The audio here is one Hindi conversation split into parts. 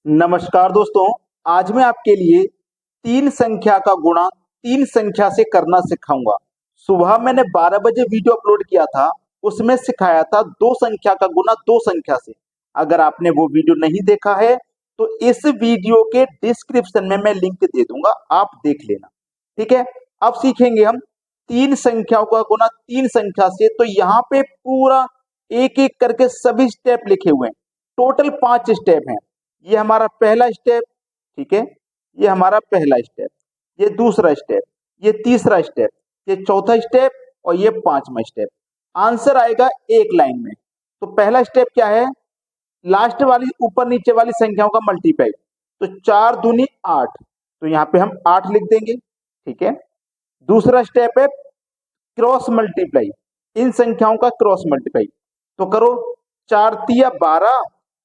नमस्कार दोस्तों। आज मैं आपके लिए तीन संख्या का गुणा तीन संख्या से करना सिखाऊंगा। सुबह मैंने 12 बजे वीडियो अपलोड किया था, उसमें सिखाया था दो संख्या का गुणा दो संख्या से। अगर आपने वो वीडियो नहीं देखा है तो इस वीडियो के डिस्क्रिप्शन में मैं लिंक दे दूंगा, आप देख लेना। ठीक है, अब सीखेंगे हम तीन संख्याओं का गुणा तीन संख्या से। तो यहाँ पे पूरा एक एक करके सभी स्टेप लिखे हुए हैं। टोटल 5 स्टेप हैं। ये हमारा पहला स्टेप, ठीक है, ये हमारा पहला स्टेप, ये दूसरा स्टेप, ये तीसरा स्टेप, ये चौथा स्टेप और ये पांचवा स्टेप। आंसर आएगा एक लाइन में। तो पहला स्टेप क्या है? लास्ट वाली ऊपर नीचे वाली संख्याओं का मल्टीप्लाई। तो 4 दूनी 8, तो यहाँ पे हम 8 लिख देंगे। ठीक है, दूसरा स्टेप है क्रॉस मल्टीप्लाई, इन संख्याओं का क्रॉस मल्टीप्लाई। तो करो, 4 तिया 12,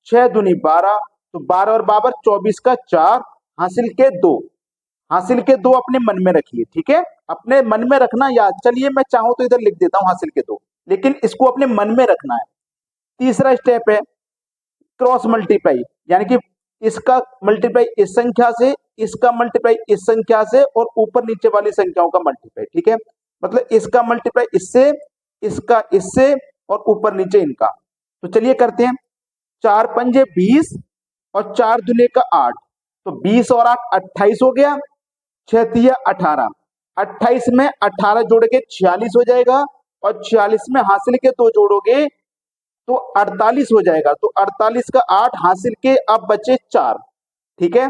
6 दूनी 12, तो 12 और 12 24 का 4, हासिल के 2। हासिल के 2 अपने मन में रखिए। ठीक है, अपने मन में रखना याद। चलिए मैं चाहूं तो इधर लिख देता हूं हासिल के 2, लेकिन इसको अपने मन में रखना है। तीसरा स्टेप है क्रॉस मल्टीप्लाई, यानी कि इसका मल्टीप्लाई इस संख्या से, इसका मल्टीप्लाई इस संख्या से और ऊपर नीचे वाली संख्याओं का मल्टीप्लाई। ठीक है, मतलब इसका मल्टीप्लाई इससे, इसका इससे और ऊपर नीचे इनका। तो चलिए करते हैं। 4 पंजे 20 और 4 दुने का 8, तो 20 और 8 28 हो गया। 6 तिया 18, 28 में 18 जोड़ के 46 हो जाएगा और 46 में हासिल के 2 जोड़ोगे तो 48 हो जाएगा। तो 48 का 8 हासिल के अब बचे 4। ठीक है,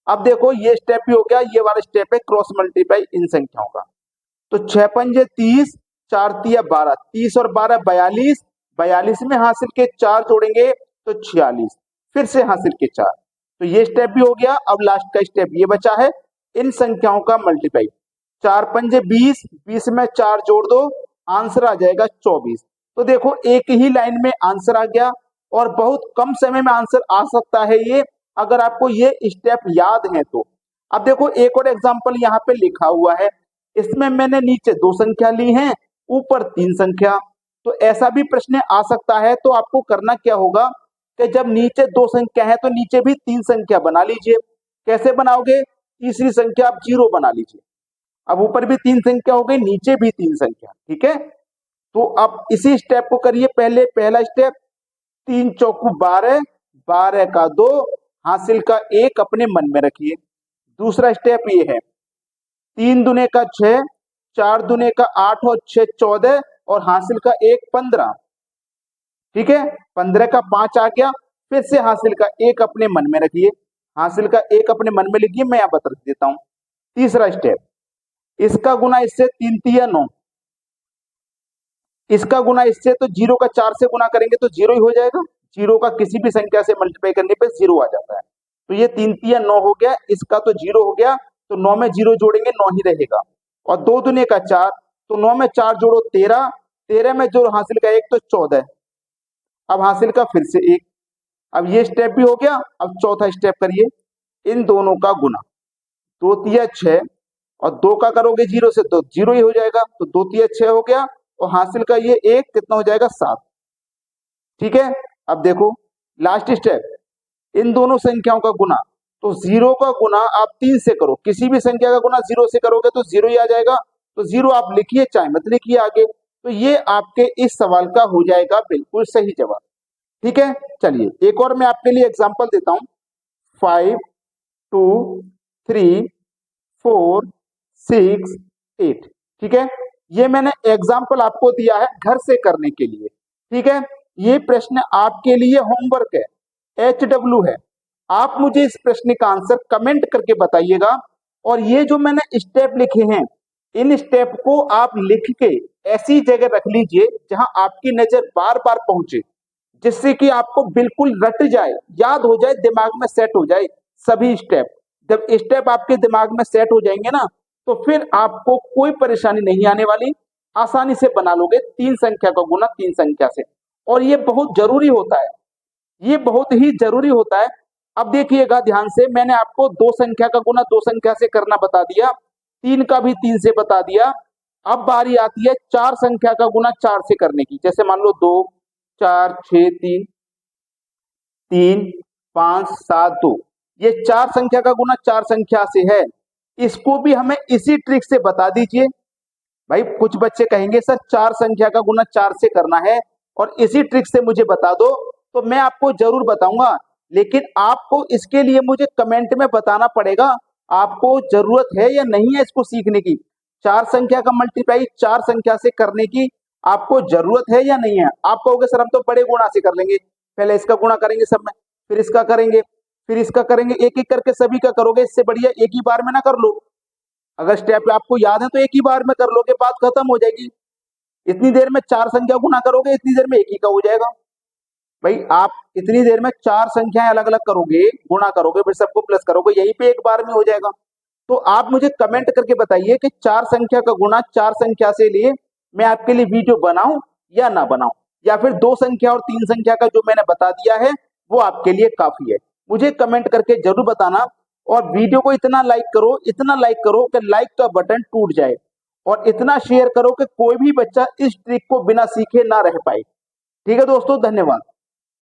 अब देखो ये स्टेप भी हो गया। ये वाला स्टेप है क्रॉस मल्टीप्लाई इन संख्याओं का। तो 6 पंजे 30, 4 तिया 12, 30 और 12 42, 42 में हासिल के 4 जोड़ेंगे तो 46, फिर से हासिल के 4। तो ये स्टेप भी हो गया। अब लास्ट का स्टेप ये बचा है इन संख्याओं का मल्टीप्लाई। 4 पंजे 20, 20 में 4 जोड़ दो, आंसर आ जाएगा 24। तो देखो एक ही लाइन में आंसर आ गया और बहुत कम समय में आंसर आ सकता है ये, अगर आपको ये स्टेप याद है तो। अब देखो एक और एग्जांपल यहाँ पे लिखा हुआ है। इसमें मैंने नीचे दो संख्या ली है, ऊपर तीन संख्या। तो ऐसा भी प्रश्न आ सकता है। तो आपको करना क्या होगा कि जब नीचे दो संख्या है तो नीचे भी तीन संख्या बना लीजिए। कैसे बनाओगे? तीसरी संख्या आप 0 बना लीजिए। अब ऊपर भी तीन संख्या हो गई, नीचे भी तीन संख्या। ठीक है, तो अब इसी स्टेप को करिए। पहले पहला स्टेप, 3 चौकू 12, 12 का 2, हासिल का 1 अपने मन में रखिए। दूसरा स्टेप ये है 3 दुने का 6, 4 दुने का 8 और 6 14 और हासिल का 1 15। ठीक है, 15 का 5 आ गया। फिर से हासिल का 1 अपने मन में रखिए। हासिल का 1 अपने मन में लिखिए, मैं यहाँ बता देता हूं। तीसरा स्टेप, इसका गुना इससे 3 तिया 9, इसका गुना इससे, तो 0 का 4 से गुना करेंगे तो 0 ही हो जाएगा। 0 का किसी भी संख्या से मल्टीप्लाई करने पे 0 आ जाता है। तो ये 3 तिया 9 हो गया, इसका तो 0 हो गया। तो 9 में 0 जोड़ेंगे 9 ही रहेगा। और 2 दुने का 4, तो 9 में 4 जोड़ो 13, 13 में जोड़ हासिल का 1 तो 14। अब हासिल का फिर से 1। अब ये स्टेप भी हो गया। अब चौथा स्टेप करिए, इन दोनों का गुना। 2 तिया 6 और 2 का करोगे 0 से तो 0 ही हो जाएगा। तो 2 तिया 6 हो गया और हासिल का ये 1 कितना हो जाएगा? 7। ठीक है, अब देखो लास्ट स्टेप, इन दोनों संख्याओं का गुना। तो 0 का गुना आप 3 से करो। किसी भी संख्या का गुना 0 से करोगे तो 0 ही आ जाएगा। तो 0 आप लिखिए, चाहे मत लिखिए आगे। तो ये आपके इस सवाल का हो जाएगा बिल्कुल सही जवाब। ठीक है, चलिए एक और मैं आपके लिए एग्जांपल देता हूं। 5 2 3 4 6 8। ठीक है, ये मैंने एग्जाम्पल आपको दिया है घर से करने के लिए। ठीक है, ये प्रश्न आपके लिए होमवर्क है, HW है। आप मुझे इस प्रश्न का आंसर कमेंट करके बताइएगा। और ये जो मैंने स्टेप लिखे हैं, इन स्टेप को आप लिख के ऐसी जगह रख लीजिए जहां आपकी नजर बार बार पहुंचे, जिससे कि आपको बिल्कुल रट जाए, याद हो जाए, दिमाग में सेट हो जाए सभी स्टेप। जब स्टेप आपके दिमाग में सेट हो जाएंगे ना, तो फिर आपको कोई परेशानी नहीं आने वाली। आसानी से बना लोगे तीन संख्या का गुना तीन संख्या से। और ये बहुत जरूरी होता है, ये बहुत ही जरूरी होता है। अब देखिएगा ध्यान से, मैंने आपको दो संख्या का गुना दो संख्या से करना बता दिया, तीन का भी तीन से बता दिया। अब बारी आती है चार संख्या का गुना चार से करने की। जैसे मान लो 2 4 6 3 3 5 7 2। ये 4 संख्या का गुना 4 संख्या से है, इसको भी हमें इसी ट्रिक से बता दीजिए। भाई कुछ बच्चे कहेंगे सर 4 संख्या का गुना 4 से करना है और इसी ट्रिक से मुझे बता दो, तो मैं आपको जरूर बताऊंगा, लेकिन आपको इसके लिए मुझे कमेंट में बताना पड़ेगा आपको जरूरत है या नहीं है इसको सीखने की। 4 संख्या का मल्टीप्लाई 4 संख्या से करने की आपको जरूरत है या नहीं है। आप कहोगे सर हम तो बड़े गुणा से कर लेंगे, पहले इसका गुणा करेंगे सब में, फिर इसका करेंगे, फिर इसका करेंगे, एक एक करके सभी का करोगे, इससे बढ़िया एक ही बार में ना कर लो। अगर स्टेप आपको याद है तो एक ही बार में कर लोगे, बात खत्म हो जाएगी। इतनी देर में 4 संख्या गुना करोगे, इतनी देर में एक ही का हो जाएगा। भाई आप इतनी देर में 4 संख्याएं अलग अलग करोगे, गुणा करोगे, फिर सबको प्लस करोगे, यहीं पे एक बार में हो जाएगा। तो आप मुझे कमेंट करके बताइए कि 4 संख्या का गुणा 4 संख्या से लिए मैं आपके लिए वीडियो बनाऊं या ना बनाऊं, या फिर 2 संख्या और 3 संख्या का जो मैंने बता दिया है वो आपके लिए काफी है। मुझे कमेंट करके जरूर बताना और वीडियो को इतना लाइक करो कि लाइक का बटन टूट जाए, और इतना शेयर करो कि कोई भी बच्चा इस ट्रिक को बिना सीखे ना रह पाए। ठीक है दोस्तों, धन्यवाद।